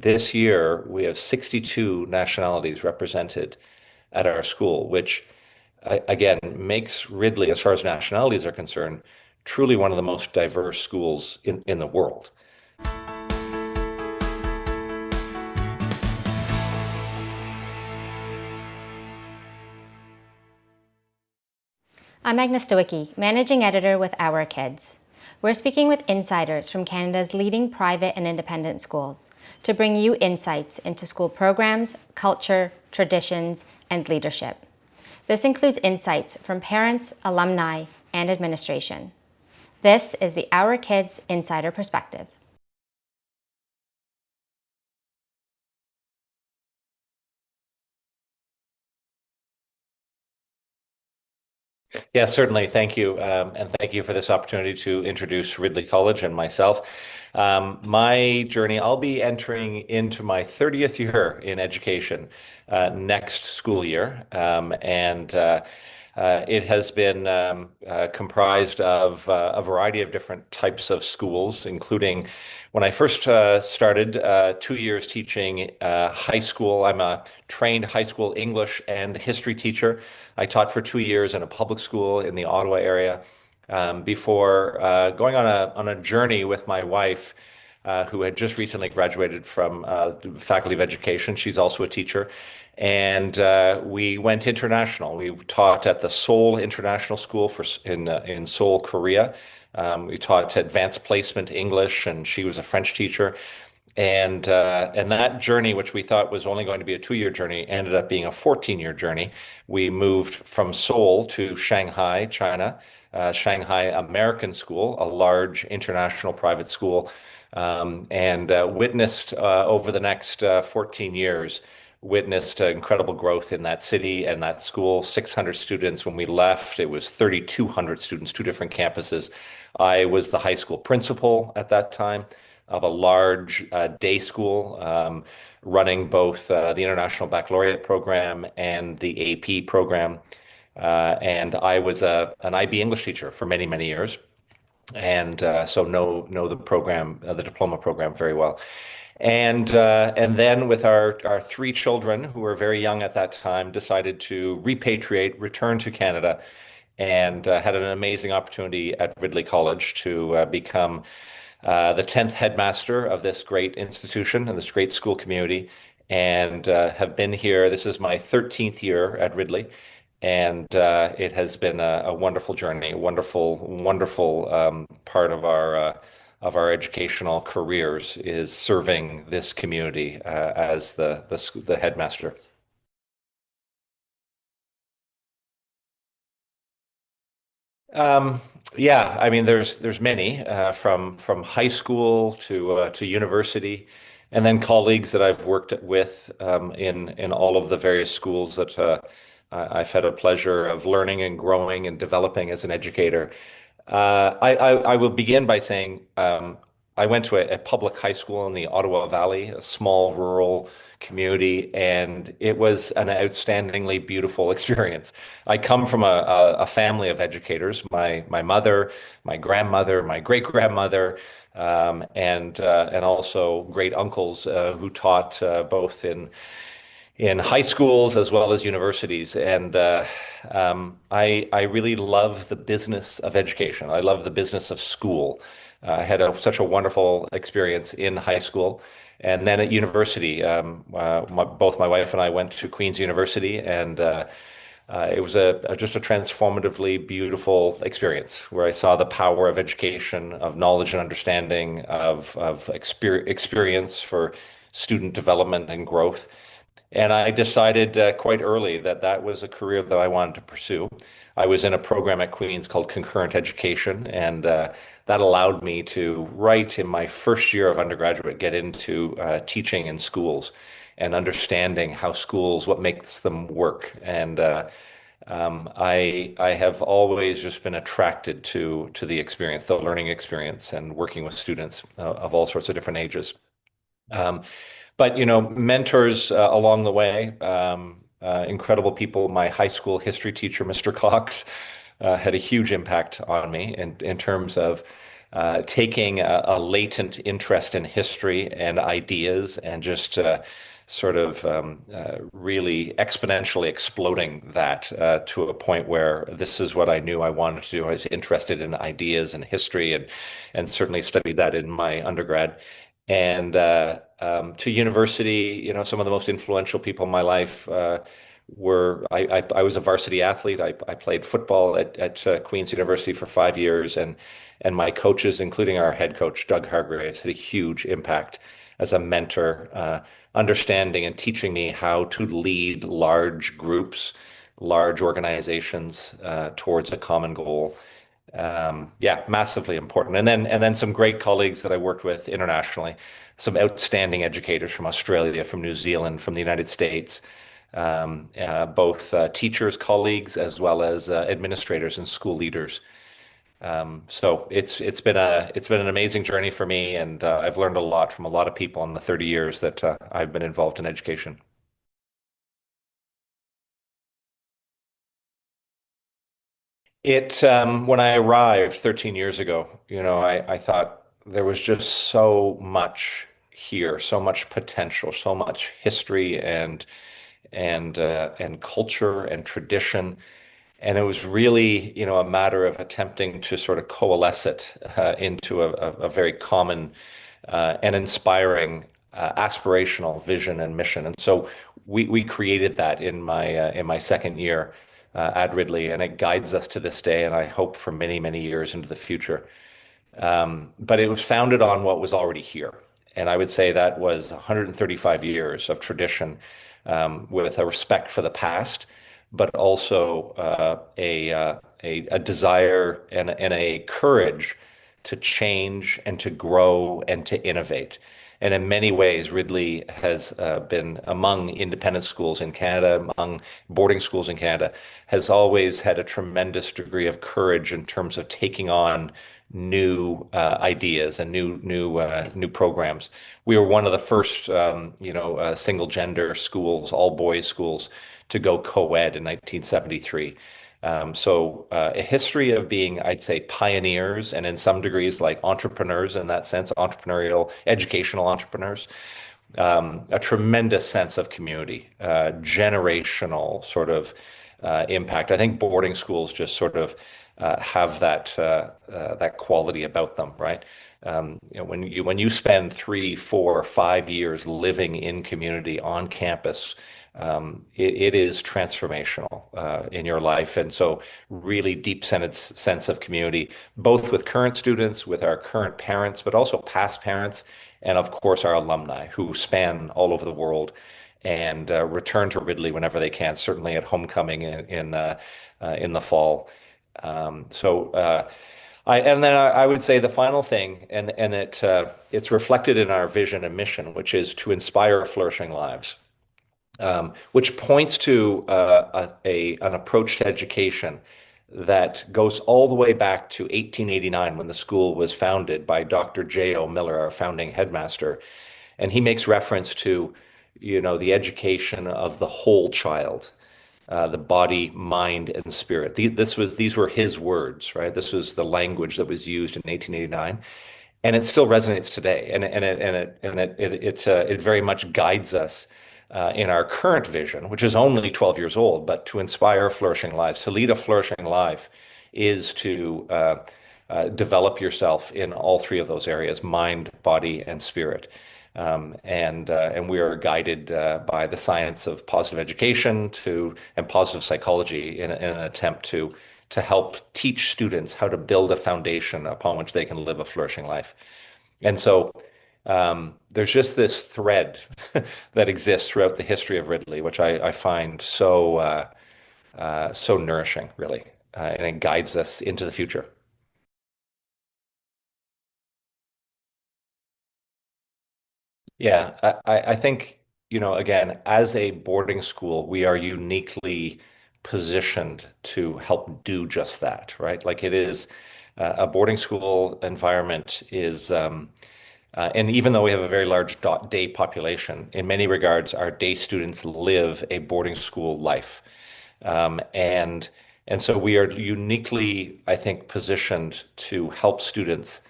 this year we have 62 nationalities represented at our school, which again makes Ridley, as far as nationalities are concerned, truly one of the most diverse schools in the world. I'm Agnes Stowicki, Managing Editor with Our Kids. We're speaking with insiders from Canada's leading private and independent schools to bring you insights into school programs, culture, traditions, and leadership. This includes insights from parents, alumni, and administration. This is the Our Kids Insider Perspective. Yeah, certainly. Thank you. And thank you for this opportunity to introduce Ridley College and myself. My journey, I'll be entering into my 30th year in education next school year. It has been comprised of a variety of different types of schools, including when I first started 2 years teaching high school. I'm a trained high school English and history teacher. I taught for 2 years in a public school in the Ottawa area before going on a journey with my wife, who had just recently graduated from Faculty of Education. She's also a teacher. And we went international. We taught at the Seoul International School in Seoul, Korea. We taught advanced placement English, and she was a French teacher. And that journey, which we thought was only going to be a 2 year journey, ended up being a 14-year journey. We moved from Seoul to Shanghai, China, Shanghai American School, a large international private school, and witnessed over the next 14 years, witnessed incredible growth in that city and that school. 600 students when we left. It was 3,200 students, two different campuses. I was the high school principal at that time of a large day school, running both the International Baccalaureate program and the AP program. And I was an IB English teacher for many, many years, and so know the program, the diploma program, very well. And then with our three children, who were very young at that time, decided to repatriate, return to Canada, and had an amazing opportunity at Ridley College to become the 10th headmaster of this great institution and this great school community, and have been here. This is my 13th year at Ridley, and it has been a wonderful journey, a wonderful part of our educational careers is serving this community as the headmaster. Um, yeah, I mean, there's many from high school to university, and then colleagues that I've worked with in all of the various schools that I've had a pleasure of learning and growing and developing as an educator. I will begin by saying I went to a public high school in the Ottawa Valley, a small rural community, and it was an outstandingly beautiful experience. I come from a family of educators. My mother, my grandmother, my great grandmother, and also great uncles who taught both in high schools as well as universities. And I really love the business of education. I love the business of school. I had such a wonderful experience in high school. And then at university, both my wife and I went to Queen's University, and it was just a transformatively beautiful experience where I saw the power of education, of knowledge and understanding, of experience for student development and growth. And I decided quite early that that was a career that I wanted to pursue. I was in a program at Queen's called Concurrent Education, and that allowed me to, right in my first year of undergraduate, get into teaching in schools and understanding how schools, what makes them work. And I have always just been attracted to the experience, the learning experience, and working with students of all sorts of different ages. Um, but mentors along the way, incredible people. My high school history teacher, Mr. Cox, had a huge impact on me in terms of taking a latent interest in history and ideas and just sort of really exponentially exploding that to a point where this is what I knew I wanted to do. I was interested in ideas and history and certainly studied that in my undergrad. And to university, some of the most influential people in my life I was a varsity athlete. I played football at Queen's University for 5 years, and my coaches, including our head coach, Doug Hargraves, had a huge impact as a mentor, understanding and teaching me how to lead large groups, large organizations towards a common goal. Yeah, massively important. And then some great colleagues that I worked with internationally, some outstanding educators from Australia, from New Zealand, from the United States, both teachers, colleagues, as well as administrators and school leaders. So it's been an amazing journey for me, and I've learned a lot from a lot of people in the 30 years that I've been involved in education. When I arrived 13 years ago, I thought there was just so much here, so much potential, so much history and culture and tradition. And it was really, a matter of attempting to sort of coalesce it into a very common and inspiring aspirational vision and mission. And so we created that in my second year at Ridley, and it guides us to this day, and I hope for many, many years into the future. But it was founded on what was already here. And I would say that was 135 years of tradition with a respect for the past, but also a desire and a courage to change and to grow and to innovate. And in many ways, Ridley has been among independent schools in Canada, among boarding schools in Canada, has always had a tremendous degree of courage in terms of taking on new ideas and new programs. We were one of the first, single gender schools, all boys schools, to go co-ed in 1973. A history of being, I'd say, pioneers and in some degrees like entrepreneurs in that sense, entrepreneurial, educational entrepreneurs. A tremendous sense of community, generational sort of impact. I think boarding schools just sort of have that quality about them, right? When you spend 3, 4, 5 years living in community on campus, it is transformational in your life, and so really deep sense of community, both with current students, with our current parents, but also past parents, and of course our alumni who span all over the world and return to Ridley whenever they can, certainly at homecoming in the fall. So I would say the final thing, and it's reflected in our vision and mission, which is to inspire flourishing lives, which points to an approach to education that goes all the way back to 1889 when the school was founded by Dr. J.O. Miller, our founding headmaster. And he makes reference to, the education of the whole child, the body, mind, and spirit. These were his words, right? This was the language that was used in 1889, and it still resonates today. It very much guides us in our current vision, which is only 12 years old, but to inspire flourishing lives, to lead a flourishing life, is to develop yourself in all three of those areas: mind, body, and spirit. And we are guided by the science of positive education and positive psychology in an attempt to help teach students how to build a foundation upon which they can live a flourishing life. And so there's just this thread that exists throughout the history of Ridley, which I find so nourishing, really, and it guides us into the future. Yeah, I think, again, as a boarding school, we are uniquely positioned to help do just that, right? Like it is a boarding school environment is, and even though we have a very large day population, in many regards, our day students live a boarding school life. Um, and and so we are uniquely, I think, positioned to help students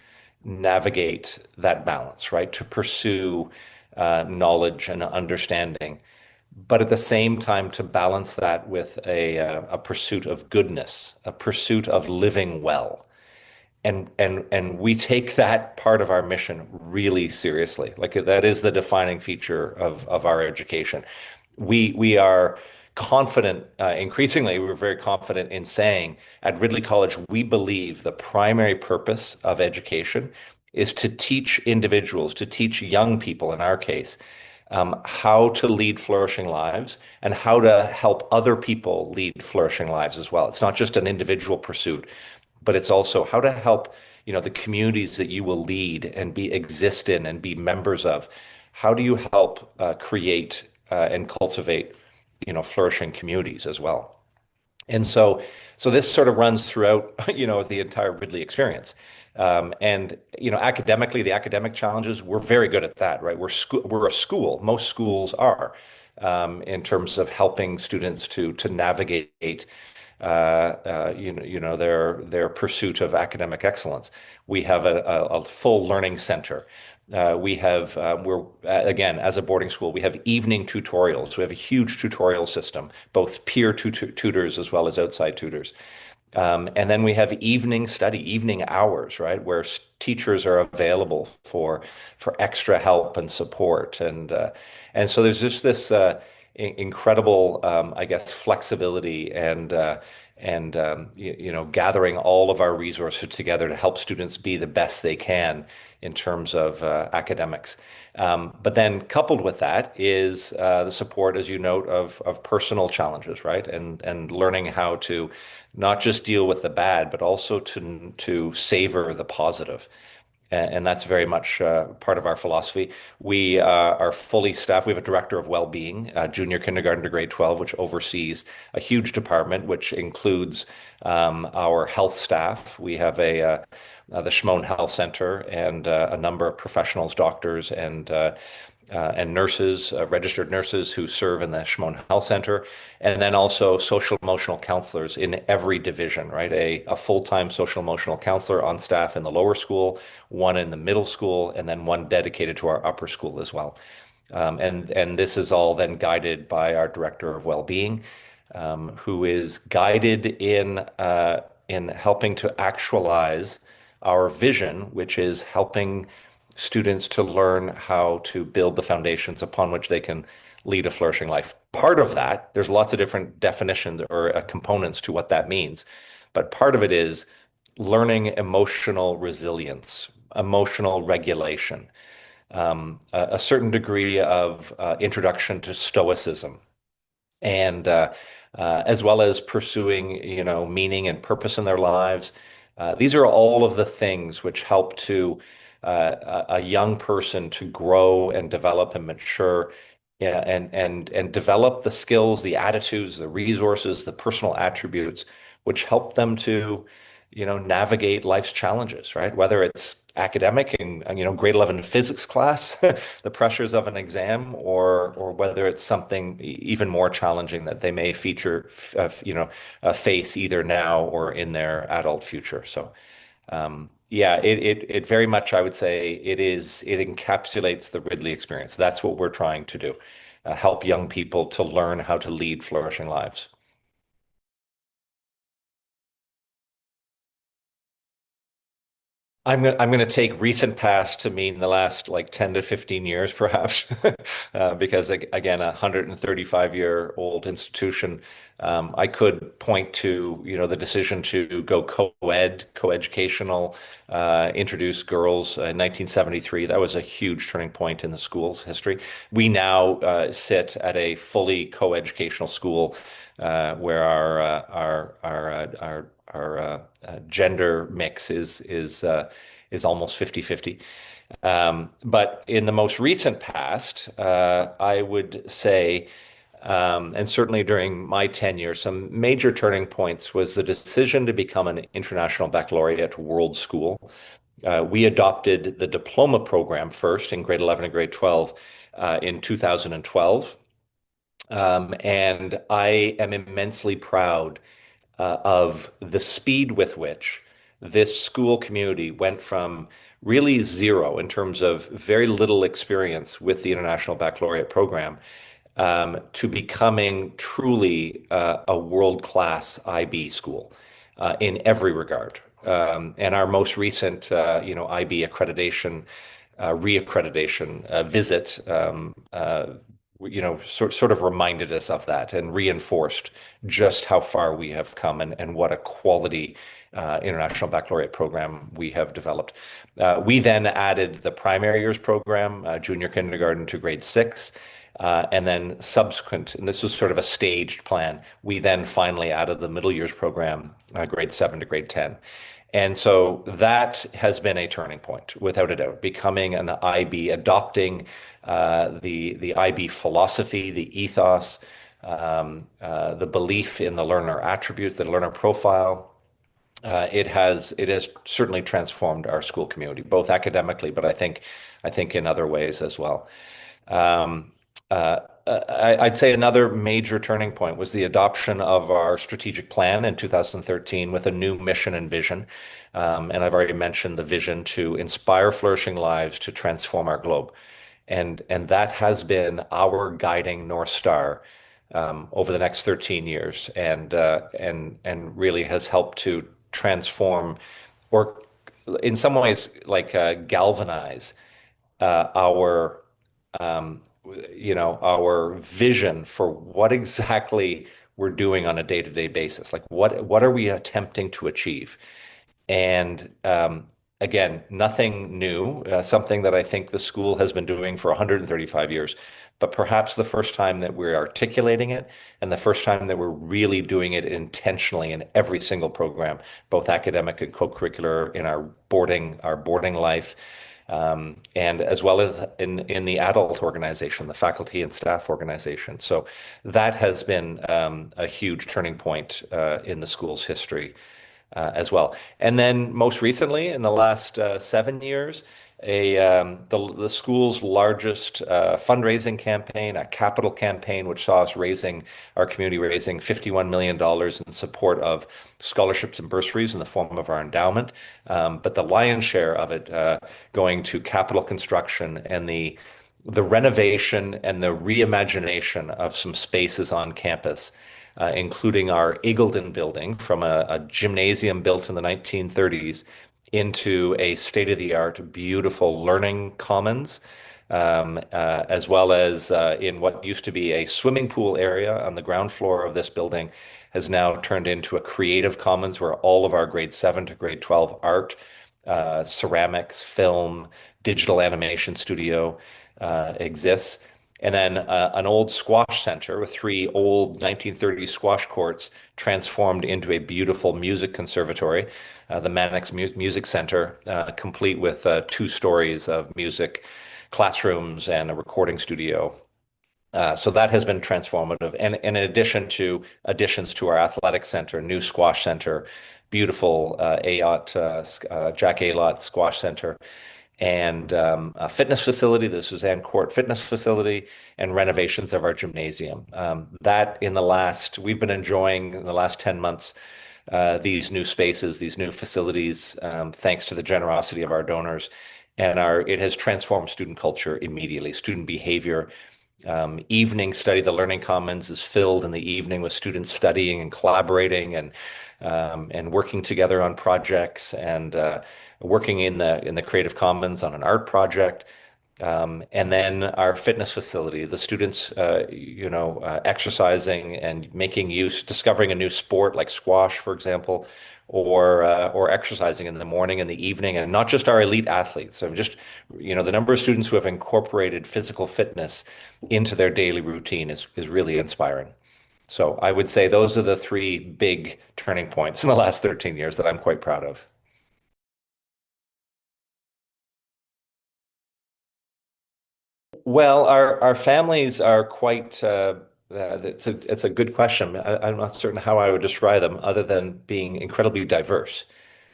navigate that balance, right? To pursue knowledge and understanding, but at the same time to balance that with a pursuit of goodness, a pursuit of living well. And we take that part of our mission really seriously. Like that is the defining feature of our education. We are confident, increasingly, we're very confident in saying at Ridley College, we believe the primary purpose of education is to teach individuals, to teach young people in our case, how to lead flourishing lives and how to help other people lead flourishing lives as well. It's not just an individual pursuit, but it's also how to help, the communities that you will lead and be exist in and be members of. How do you help create and cultivate, flourishing communities as well? And so this sort of runs throughout, the entire Ridley experience. And academically, the academic challenges, we're very good at that, right? We're a school. Most schools are, in terms of helping students to navigate their pursuit of academic excellence. We have a full learning center. We're again, as a boarding school, we have evening tutorials. We have a huge tutorial system, both peer tutors as well as outside tutors. And then we have evening study, evening hours, right, where teachers are available for extra help and support, and so there's just this incredible, I guess, flexibility and gathering all of our resources together to help students be the best they can in terms of academics. But then coupled with that is the support, as you note, of personal challenges, right? And learning how to not just deal with the bad, but also to savor the positive. And that's very much part of our philosophy. We are fully staffed. We have a director of well-being, junior kindergarten to grade 12, which oversees a huge department, which includes our health staff. We have the Shimon Health Center and a number of professionals, doctors, and nurses, registered nurses who serve in the Shimon Health Center, and then also social emotional counselors in every division, right? A full-time social emotional counselor on staff in the lower school, one in the middle school, and then one dedicated to our upper school as well. And this is all then guided by our director of well-being, who is guided in helping to actualize our vision, which is helping students to learn how to build the foundations upon which they can lead a flourishing life. Part of that, there's lots of different definitions or components to what that means, but part of it is learning emotional resilience, emotional regulation, a certain degree of introduction to stoicism, and as well as pursuing, meaning and purpose in their lives. These are all of the things which help to a young person to grow and develop and mature, yeah, and develop the skills, the attitudes, the resources, the personal attributes, which help them to, navigate life's challenges, right? Whether it's academic and, grade 11 physics class, the pressures of an exam, or whether it's something even more challenging that they may face either now or in their adult future. So, yeah, it very much, I would say, it encapsulates the Ridley experience. That's what we're trying to do, help young people to learn how to lead flourishing lives. I'm going to take recent past to mean the last like 10 to 15 years, perhaps, because again, a 135-year-old institution. I could point to, the decision to go co-educational, introduce girls in 1973. That was a huge turning point in the school's history. We now sit at a fully co-educational school, where our gender mix is almost 50-50. But in the most recent past, I would say, and certainly during my tenure, some major turning points was the decision to become an international baccalaureate world school. We adopted the diploma program first in grade 11 and grade 12 in 2012. And I am immensely proud of the speed with which this school community went from really zero in terms of very little experience with the International Baccalaureate program, to becoming truly a world-class IB school in every regard. And our most recent, IB accreditation, reaccreditation visit, sort of reminded us of that and reinforced just how far we have come and what a quality international baccalaureate program we have developed. We then added the primary years program, junior kindergarten to grade six. And then subsequent, and this was sort of a staged plan, we then finally added the middle years program, grade seven to grade 10. And so that has been a turning point, without a doubt, becoming an IB, adopting the IB philosophy, the ethos, the belief in the learner attributes, the learner profile. It has certainly transformed our school community, both academically, but I think in other ways as well. Um, I'd say another major turning point was the adoption of our strategic plan in 2013 with a new mission and vision. And I've already mentioned the vision to inspire flourishing lives to transform our globe. And that has been our guiding North Star over the next 13 years, and really has helped to transform, or in some ways, like galvanize our um, our vision for what exactly we're doing on a day-to-day basis. Like what are we attempting to achieve? And again, nothing new, something that I think the school has been doing for 135 years, but perhaps the first time that we're articulating it and the first time that we're really doing it intentionally in every single program, both academic and co-curricular in our boarding life, and as well as in the adult organization, the faculty and staff organization. So that has been a huge turning point in the school's history as well. And then most recently, in the last 7 years, the school's largest fundraising campaign, a capital campaign, which saw us our community raising $51 million in support of scholarships and bursaries in the form of our endowment. But the lion's share of it going to capital construction and the renovation and the reimagination of some spaces on campus, including our Eagleton building from a gymnasium built in the 1930s into a state-of-the-art, beautiful learning commons, as well as in what used to be a swimming pool area on the ground floor of this building has now turned into a creative commons where all of our grade 7 to grade 12 art, ceramics, film, digital animation studio exists. And then an old squash center with three old 1930s squash courts transformed into a beautiful music conservatory, the Mannix Music Center, complete with 2 stories of music classrooms and a recording studio. So that has been transformative. And in addition to additions to our athletic center, new squash center, beautiful Jack Alott Squash Center, and a fitness facility, the Suzanne Court Fitness Facility, and renovations of our gymnasium. We've been enjoying in the last 10 months these new spaces, these new facilities, thanks to the generosity of our donors. And it has transformed student culture immediately, student behavior. Evening study, the Learning Commons is filled in the evening with students studying and collaborating and working together on projects and working in the Creative Commons on an art project. And then our fitness facility, the students, exercising and discovering a new sport like squash, for example, or exercising in the morning and the evening, and not just our elite athletes. So just, the number of students who have incorporated physical fitness into their daily routine is really inspiring. So I would say those are the three big turning points in the last 13 years that I'm quite proud of. Well, our families are quite. It's a good question. I'm not certain how I would describe them, other than being incredibly diverse.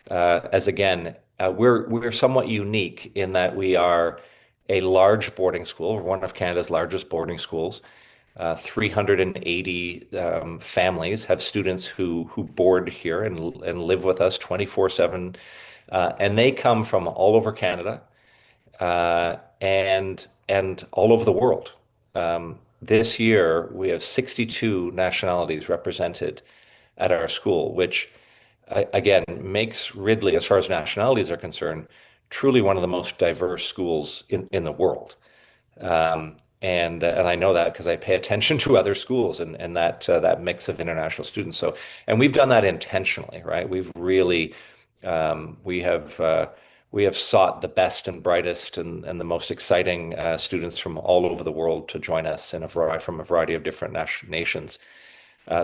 As again, we're somewhat unique in that we are a large boarding school. We're one of Canada's largest boarding schools. 380 families have students who board here and live with us 24/7, And they come from all over Canada and all over the world. This year, we have 62 nationalities represented at our school, which again makes Ridley, as far as nationalities are concerned, truly one of the most diverse schools in the world. And I know that because I pay attention to other schools and that mix of international students. So, and we've done that intentionally, right? We've really we have we have sought the best and brightest and the most exciting students from all over the world to join us in a variety from a variety of different nations.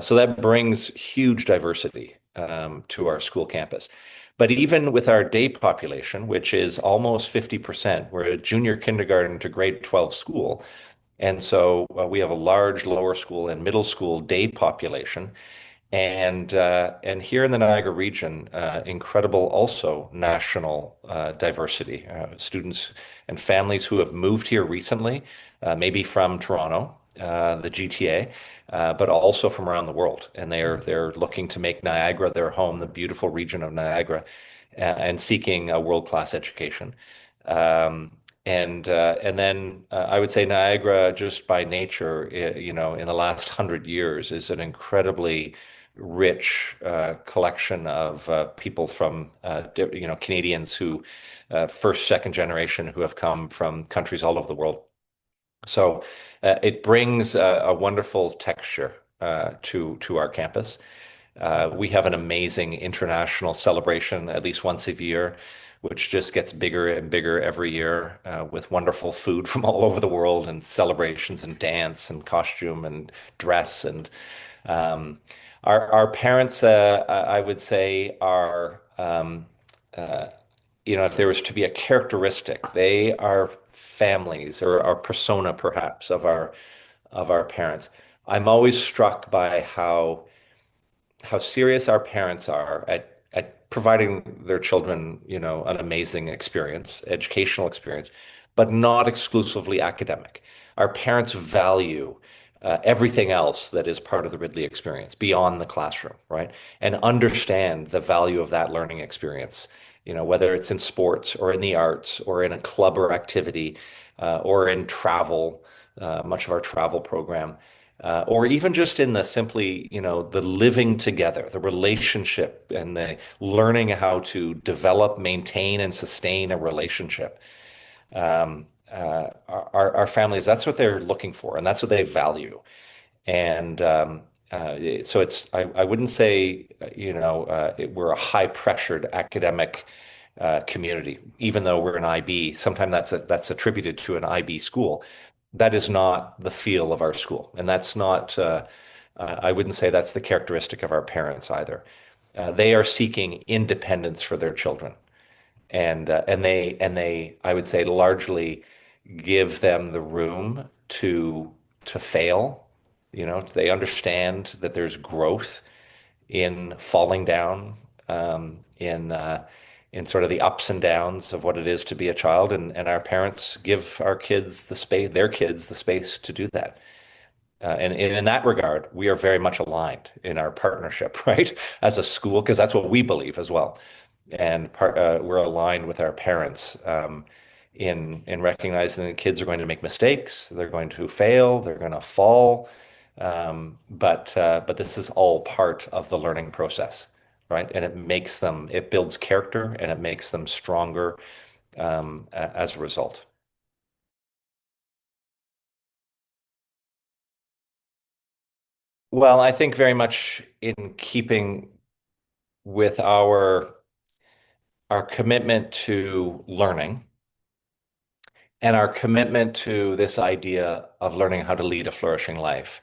So that brings huge diversity to our school campus. But even with our day population, which is almost 50%, we're a junior kindergarten to grade 12 school. And so we have a large lower school and middle school day population. And here in the Niagara region, incredible also national diversity. Students and families who have moved here recently, maybe from Toronto, the GTA, but also from around the world. And they're looking to make Niagara their home, the beautiful region of Niagara, and seeking a world-class education. And then I would say Niagara, just by nature, in the last 100 years, is an incredibly rich collection of people from Canadians who first, second generation who have come from countries all over the world. So it brings a wonderful texture to our campus. We have an amazing international celebration at least once a year, which just gets bigger and bigger every year with wonderful food from all over the world and celebrations and dance and costume and dress. And um, our parents, I would say, are if there was to be a characteristic, they are families or our persona perhaps of our parents. I'm always struck by how serious our parents are at providing their children, an amazing experience, educational experience, but not exclusively academic. Our parents value everything else that is part of the Ridley experience beyond the classroom, right? And understand the value of that learning experience, whether it's in sports or in the arts or in a club or activity or in travel, much of our travel program or even just in the simply, the living together, the relationship and the learning how to develop, maintain, and sustain a relationship. Our families, that's what they're looking for, and that's what they value. And so I wouldn't say, we're a high pressured academic community, even though we're an IB. Sometimes that's attributed to an IB school. That is not the feel of our school, and that's not. I wouldn't say that's the characteristic of our parents either. They are seeking independence for their children, and they I would say largely give them the room to fail. They understand that there's growth in falling down, in sort of the ups and downs of what it is to be a child, and our parents give our kids the space, their kids the space to do that. And in that regard, we are very much aligned in our partnership, right? As a school, because that's what we believe as well. And we're aligned with our parents in recognizing that kids are going to make mistakes, they're going to fail, they're going to fall, but this is all part of the learning process, right? And it builds character and it makes them stronger as a result. Well, I think very much in keeping with our commitment to learning and our commitment to this idea of learning how to lead a flourishing life,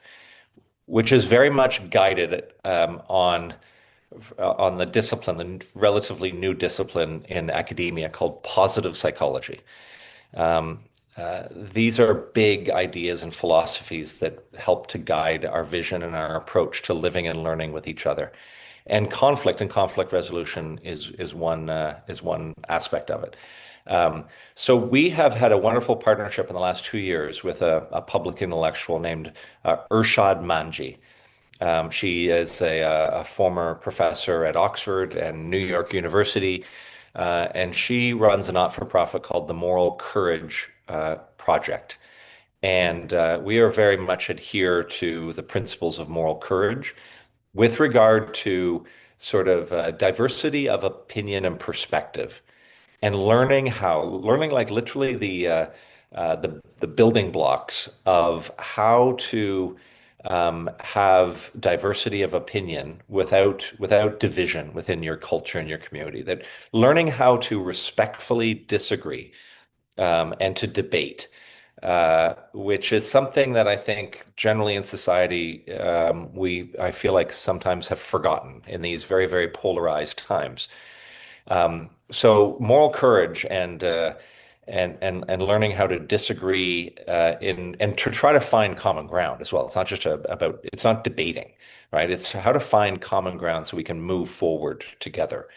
which is very much guided on the discipline, the relatively new discipline in academia called positive psychology. These are big ideas and philosophies that help to guide our vision and our approach to living and learning with each other. And conflict resolution is one aspect of it. So we have had a wonderful partnership in the last 2 years with a public intellectual named Urshad Manji. She is a former professor at Oxford and New York University. and she runs a not-for-profit called the Moral Courage Project. And we are very much adhere to the principles of moral courage with regard to sort of diversity of opinion and perspective, and learning like literally the building blocks of how to have diversity of opinion without division within your culture and your community. That learning how to respectfully disagree and to debate, which is something that I think generally in society I feel like sometimes have forgotten in these very, very polarized times. So moral courage and learning how to disagree in and to try to find common ground as well. It's not just about it's not debating, right? It's how to find common ground so we can move forward together.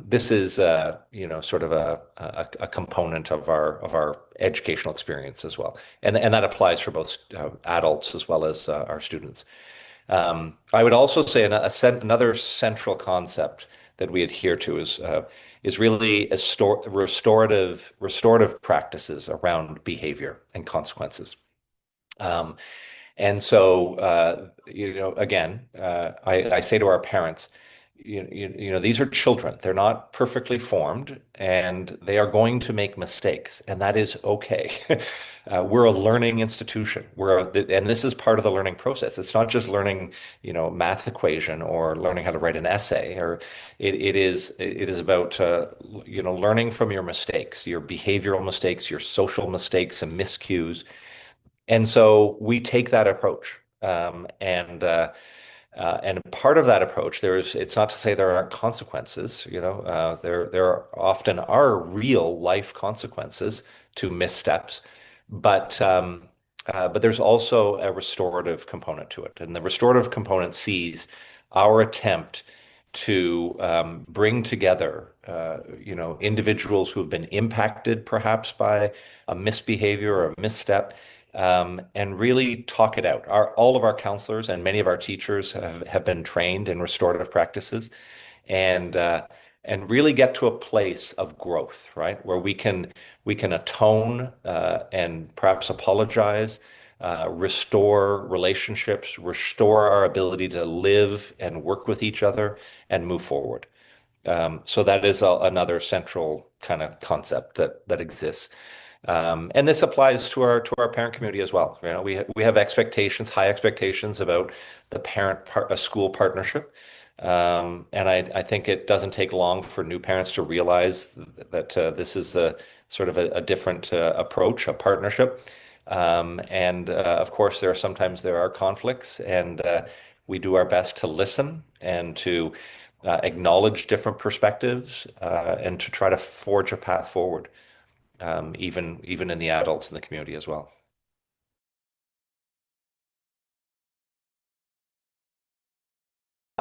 This is sort of a component of our educational experience as well, and that applies for both adults as well as our students. I would also say another central concept that we adhere to is really restorative practices around behavior and consequences. Um, and so, again, I say to our parents, these are children. They're not perfectly formed, and they are going to make mistakes, and that is okay. We're a learning institution. And this is part of the learning process. It's not just learning, math equation or learning how to write an essay, or it is about, learning from your mistakes, your behavioral mistakes, your social mistakes and miscues. And so we take that approach. And part of that approach, it's not to say there aren't consequences, there often are real life consequences to missteps, but there's also a restorative component to it. And the restorative component sees our attempt to bring together, individuals who have been impacted perhaps by a misbehavior or a misstep, and really talk it out. All of our counselors and many of our teachers have been trained in restorative practices, and really get to a place of growth, right, where we can atone and perhaps apologize, restore relationships, restore our ability to live and work with each other and move forward. So that is another central kind of concept that exists. And this applies to our parent community as well. We have expectations, high expectations about the a school partnership. And I think it doesn't take long for new parents to realize that this is a sort of a different approach, a partnership. And of course, sometimes there are conflicts, and we do our best to listen and to acknowledge different perspectives, and to try to forge a path forward, even in the adults in the community as well.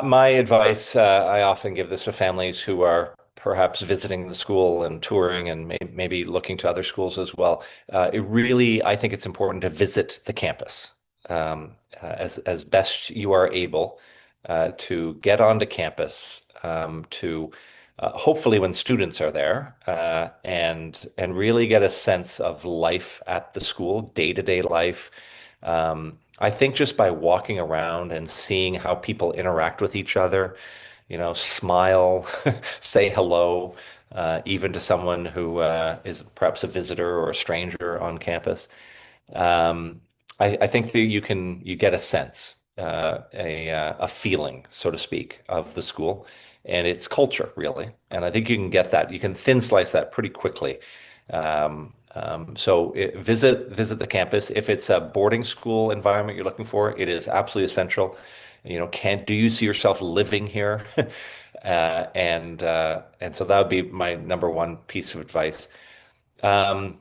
My advice, I often give this to families who are perhaps visiting the school and touring and maybe looking to other schools as well. I think it's important to visit the campus as best you are able, to get onto campus, to hopefully when students are there, and really get a sense of life at the school, day-to-day life. I think just by walking around and seeing how people interact with each other, smile, say hello, even to someone who is perhaps a visitor or a stranger on campus. I think that you get a sense, a feeling, so to speak, of the school and its culture, really. And I think you can get that. You can thin slice that pretty quickly. Visit the campus. If it's a boarding school environment you're looking for, it is absolutely essential. Do you see yourself living here? And so that would be my number one piece of advice. Um,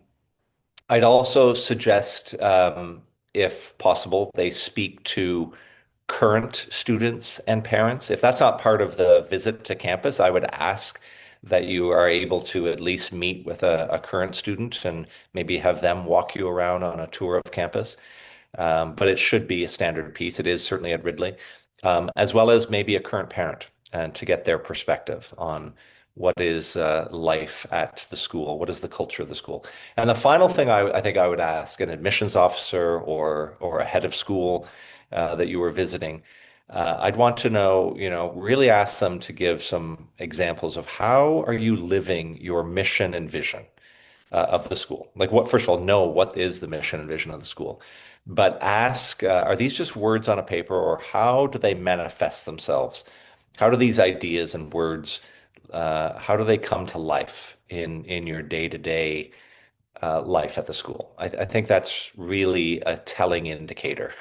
I'd also suggest, if possible, they speak to current students and parents. If that's not part of the visit to campus, I would ask that you are able to at least meet with a current student and maybe have them walk you around on a tour of campus. But it should be a standard piece. It is certainly at Ridley, as well as maybe a current parent, and to get their perspective on What is life at the school? What is the culture of the school? And the final thing I think I would ask an admissions officer or a head of school that you were visiting, I'd want to know, really ask them to give some examples of how are you living your mission and vision of the school. Like what, first of all, know what is the mission and vision of the school, but ask, are these just words on a paper or how do they manifest themselves? How do these ideas and words, how do they come to life in your day-to-day life at the school? I think that's really a telling indicator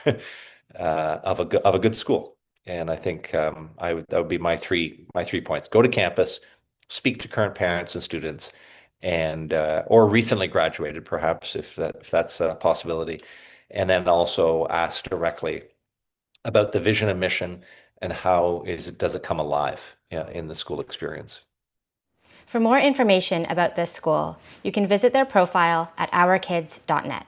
of a good school. And I think that would be my three points. Go to campus, speak to current parents and students, and or recently graduated, perhaps if that's a possibility, and then also ask directly about the vision and mission and how does it come alive, in the school experience. For more information about this school, you can visit their profile at ourkids.net.